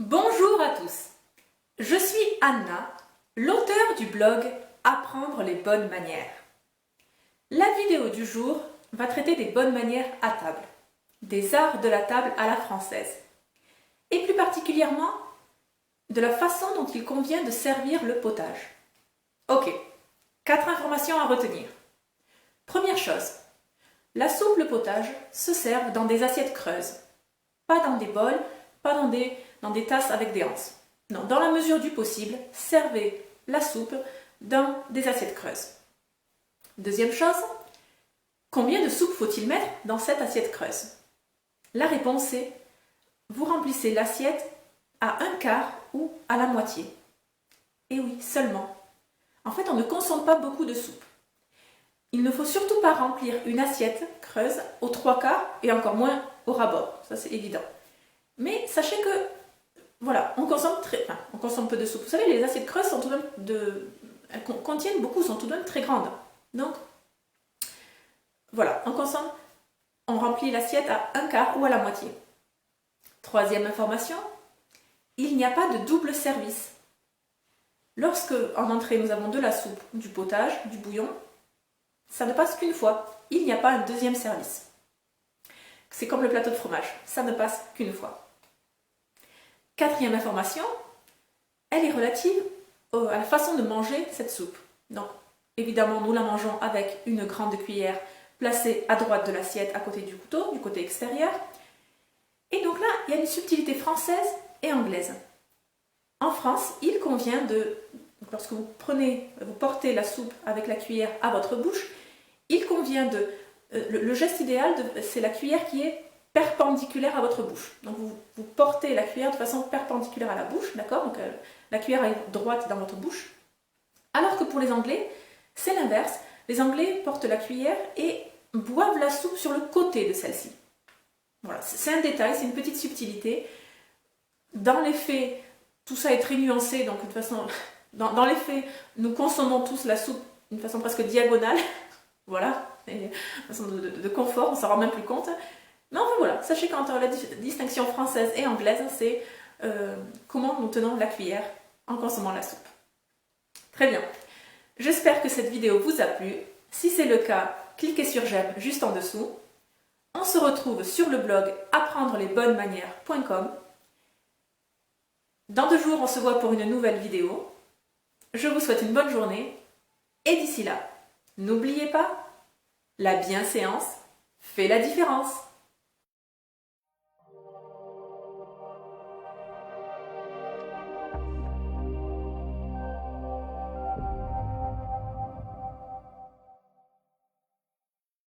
Bonjour à tous, je suis Anna, l'auteure du blog Apprendre les bonnes manières. La vidéo du jour va traiter des bonnes manières à table, des arts de la table à la française, et plus particulièrement de la façon dont il convient de servir le potage. Ok, 4 informations à retenir. Première chose, la soupe, le potage se servent dans des assiettes creuses, pas dans des bols, pas dans des tasses avec des anses. Non, dans la mesure du possible, servez la soupe dans des assiettes creuses. Deuxième chose, combien de soupe faut-il mettre dans cette assiette creuse? La réponse est, vous remplissez l'assiette à un quart ou à la moitié. Et oui, seulement. En fait, on ne consomme pas beaucoup de soupe. Il ne faut surtout pas remplir une assiette creuse aux 3/4 et encore moins au ras-bord, ça c'est évident. Mais sachez que, voilà, on consomme peu de soupe. Vous savez, les assiettes creuses sont tout de même elles contiennent beaucoup, sont tout de même très grandes. Donc, voilà, on remplit l'assiette à un quart ou à la moitié. Troisième information, il n'y a pas de double service. Lorsque, en entrée, nous avons de la soupe, du potage, du bouillon, ça ne passe qu'une fois. Il n'y a pas un deuxième service. C'est comme le plateau de fromage, ça ne passe qu'une fois. Quatrième information, elle est relative à la façon de manger cette soupe. Donc, évidemment, nous la mangeons avec une grande cuillère placée à droite de l'assiette, à côté du couteau, du côté extérieur. Et donc là, il y a une subtilité française et anglaise. En France, il convient lorsque vous portez la soupe avec la cuillère à votre bouche, il convient le geste idéal, c'est la cuillère qui est perpendiculaire à votre bouche. Donc vous portez la cuillère de façon perpendiculaire à la bouche, d'accord? Donc la cuillère est droite dans votre bouche. Alors que pour les Anglais, c'est l'inverse. Les Anglais portent la cuillère et boivent la soupe sur le côté de celle-ci. Voilà, c'est un détail, c'est une petite subtilité. Dans les faits, tout ça est très nuancé, donc de toute façon, dans les faits, nous consommons tous la soupe d'une façon presque diagonale. Voilà, une façon de confort, on ne s'en rend même plus compte. Mais enfin voilà, sachez qu'entre la distinction française et anglaise, c'est comment nous tenons la cuillère en consommant la soupe. Très bien, j'espère que cette vidéo vous a plu. Si c'est le cas, cliquez sur j'aime juste en dessous. On se retrouve sur le blog apprendrelesbonnesmanières.com. Dans 2 jours, on se voit pour une nouvelle vidéo. Je vous souhaite une bonne journée et d'ici là, n'oubliez pas, la bienséance fait la différence.